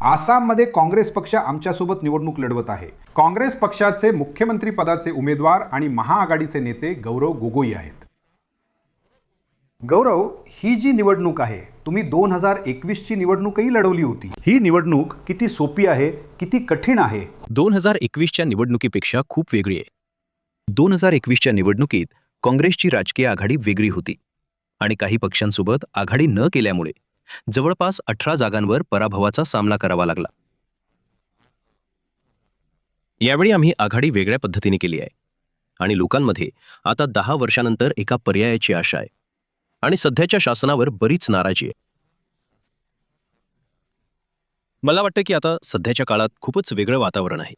आसाममध्ये काँग्रेस पक्ष आमच्यासोबत निवडणूक लढवत आहे. काँग्रेस पक्षाचे मुख्यमंत्री पदाचे उमेदवार आणि महाआघाडीचे नेते गौरव गोगोई आहेत. गौरव, ही जी निवडणूक आहे, तुम्ही 2021 ची निवडणूकही लढवली होती. ही निवडणूक किती सोपी आहे, किती कठीण आहे? 2021च्या निवडणुकीपेक्षा खूप वेगळी आहे. 2021च्या निवडणुकीत काँग्रेसची राजकीय आघाडी वेगळी होती आणि काही पक्षांसोबत आघाडी न केल्यामुळे जवळपास 18 जागांवर पराभवाचा सामना करावा लागला. यावेळी आम्ही आघाडी वेगळ्या पद्धतीने केली आहे आणि लोकांमध्ये आता 10 वर्षांनंतर एका पर्यायाची आशा आहे आणि सध्याच्या शासनावर बरीच नाराजी आहे. मला वाटतं की आता सध्याच्या काळात खूपच वेगळं वातावरण आहे.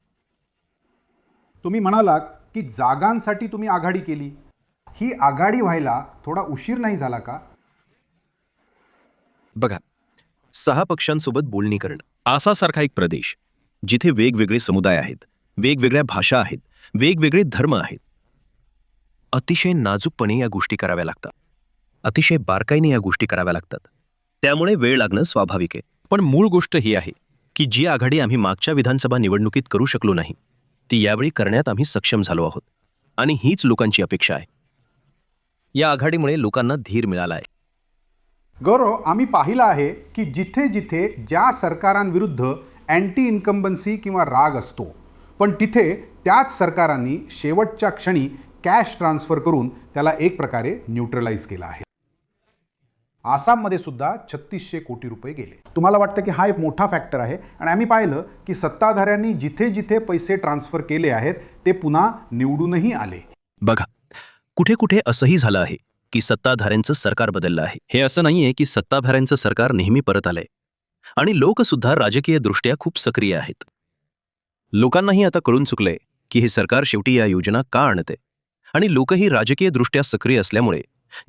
तुम्ही म्हणालात की जागांसाठी तुम्ही आघाडी केली. ही आघाडी व्हायला थोडा उशीर नाही झाला का? बघा, 6 पक्षांसोबत बोलणी करणं, आसासारखा एक प्रदेश जिथे वेगवेगळे समुदाय आहेत, वेगवेगळ्या भाषा आहेत, वेगवेगळे धर्म आहेत, अतिशय नाजूकपणे या गोष्टी कराव्या लागतात, अतिशय बारकाईने या गोष्टी कराव्या लागतात. त्यामुळे वेळ लागणं स्वाभाविक आहे. पण मूळ गोष्ट ही आहे की जी आघाडी आम्ही मागच्या विधानसभा निवडणुकीत करू शकलो नाही, ती यावेळी करण्यात आम्ही सक्षम झालो आहोत आणि हीच लोकांची अपेक्षा आहे. या आघाडीमुळे लोकांना धीर मिळाला आहे. गौरव, आम्ही पाहिलं आहे की जिथे जिथे ज्या सरकारांविरुद्ध अँटी इन्कम्बन्सी किंवा राग असतो, पण तिथे त्याच सरकारांनी शेवटच्या क्षणी कॅश ट्रान्सफर करून त्याला एक प्रकारे न्यूट्रलाइज केलं आहे. आसाममध्ये सुद्धा 3600 कोटी रुपये गेले. तुम्हाला वाटतं की हा एक मोठा फॅक्टर आहे? आणि आम्ही पाहिलं की सत्ताधाऱ्यांनी जिथे जिथे पैसे ट्रान्सफर केले आहेत ते पुन्हा निवडूनही आले. बघा, कुठे कुठे असंही झालं आहे की सत्ताधाऱ्यांचं सरकार बदललं आहे. हे असं नाहीये की सत्ताधाऱ्यांचं सरकार नेहमी परत आलंय आणि लोकसुद्धा राजकीय दृष्ट्या खूप सक्रिय आहेत. लोकांनाही आता कळून चुकलंय की हे सरकार शेवटी या योजना का आणते आणि लोकही राजकीय दृष्ट्या सक्रिय असल्यामुळे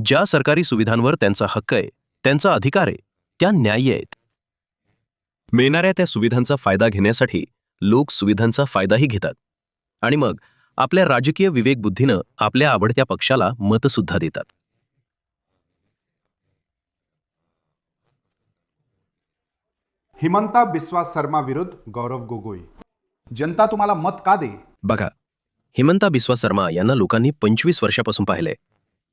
ज्या सरकारी सुविधांवर त्यांचा हक्क आहे, त्यांचा अधिकार आहे, त्या न्याय्य आहेत. मिळणाऱ्या त्या सुविधांचा फायदा घेण्यासाठी लोक सुविधांचा फायदाही घेतात आणि मग आपल्या राजकीय विवेकबुद्धीनं आपल्या आवडत्या पक्षाला मतसुद्धा देतात. हिमंता बिस्वा शर्मा विरुद्ध गौरव गोगोई. जनता तुम्हाला मत का दे? बघा, हिमंता बिस्वा शर्मा यांना लोकांनी 25 वर्षापासून पाहिलंय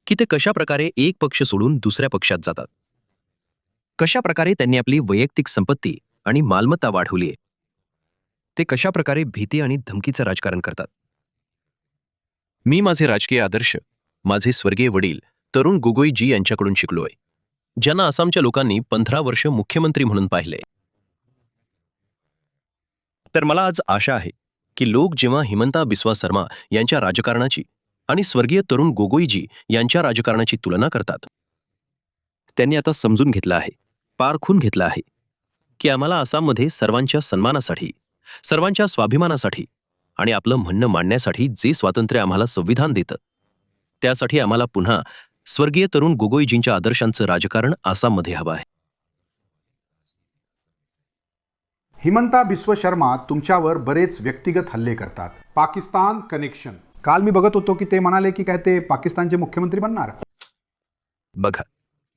की ते कशा प्रकारे एक पक्ष सोडून दुसऱ्या पक्षात जातात, कशा प्रकारे त्यांनी आपली वैयक्तिक संपत्ती आणि मालमत्ता वाढवली आहे, ते कशा प्रकारे भीती आणि धमकीचं राजकारण करतात. मी माझे राजकीय आदर्श माझे स्वर्गीय वडील तरुण गोगोईजी यांच्याकडून शिकलोय, ज्यांना आसामच्या लोकांनी 15 वर्ष मुख्यमंत्री म्हणून पाहिले. तर मला आज आशा आहे की लोक जेव्हा हिमंता बिस्वा शर्मा यांच्या राजकारणाची आणि स्वर्गीय तरुण गोगोईजी यांच्या राजकारणाची तुलना करतात, त्यांनी आता समजून घेतलं आहे, पारखून घेतलं आहे की आम्हाला आसाममध्ये सर्वांच्या सन्मानासाठी, सर्वांच्या स्वाभिमानासाठी आणि आपलं म्हणणं मांडण्यासाठी जे स्वातंत्र्य आम्हाला संविधान देतं, त्यासाठी आम्हाला पुन्हा स्वर्गीय तरुण गोगोईजींच्या आदर्शांचं राजकारण आसाममध्ये हवं आहे. हिमंता बिस्वा शर्मा तुमच्यावर बरेच व्यक्तिगत हल्ले करतात. पाकिस्तान कनेक्शन. काल मी बघत होतो की ते म्हणाले की काय ते पाकिस्तानचे मुख्यमंत्री बनणार. बघा,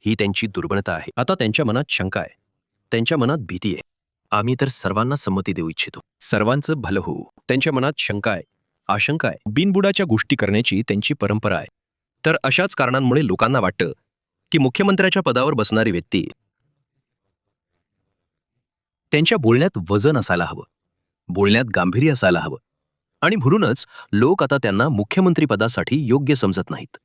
ही त्यांची दुर्बलता आहे. आता त्यांच्या मनात शंका आहे, त्यांच्या मनात भीती आहे. आम्ही तर सर्वांना संमती देऊ इच्छितो, सर्वांचं भलं होऊ. त्यांच्या मनात शंका आहे, आशंका आहे, बिनबुडाच्या गोष्टी करण्याची त्यांची परंपरा आहे. तर अशाच कारणांमुळे लोकांना वाटतं की मुख्यमंत्र्याच्या पदावर बसणारी व्यक्ती त्यांच्या बोलण्यात वजन असायला हवं, बोलण्यात गांभीर्य असायला हवं आणि म्हणूनच लोक आता त्यांना मुख्यमंत्री पदासाठी योग्य समजत नाहीत.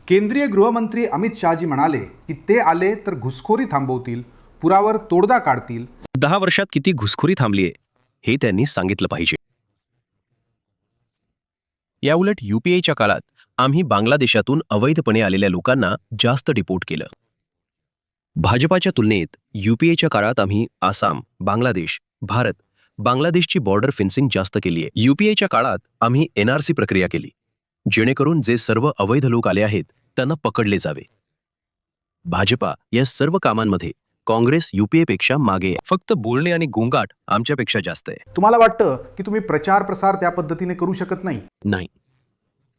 केंद्रीय गृहमंत्री अमित शहाजी म्हणाले की ते आले तर घुसखोरी थांबवतील, पुरावर तोडगा काढतील. 10 वर्षात किती घुसखोरी थांबलीये हे त्यांनी सांगितलं पाहिजे. याउलट UPAच्या काळात आम्ही बांगलादेशातून अवैधपणे आलेल्या लोकांना जास्त डिपोर्ट केलं. भाजपाच्या तुलनेत UPAच्या काळात आम्ही आसाम, बांगलादेश, भारत, बांगलादेशची बॉर्डर फेन्सिंग जास्त केली आहे. UPAच्या काळात आम्ही NRC प्रक्रिया केली, जेणेकरून जे सर्व अवैध लोक आले आहेत त्यांना पकडले जावे. भाजपा या सर्व कामांमध्ये काँग्रेस UPAपेक्षा मागे आहे. फक्त बोलणे आणि गोंगाट आमच्यापेक्षा जास्त आहे. तुम्हाला वाटतं की तुम्ही प्रचार प्रसार त्या पद्धतीने करू शकत नाही? नाही,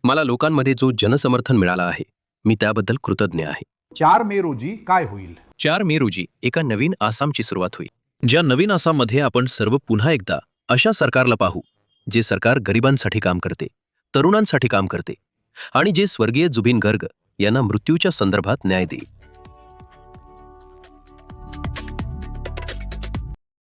मला लोकांमध्ये जो जनसमर्थन मिळाला आहे मी त्याबद्दल कृतज्ञ आहे. 4 मे रोजी काय होईल? 4 मे रोजी एका नवीन आसामची सुरुवात होईल. ज्या नवीन आसाममध्ये आपण सर्व पुन्हा एकदा अशा सरकारला पाहू जे सरकार गरिबांसाठी काम करते, तरुणांसाठी काम करते आणि जे स्वर्गीय जुबिन गर्ग यांना मृत्यूच्या संदर्भात न्याय देईल.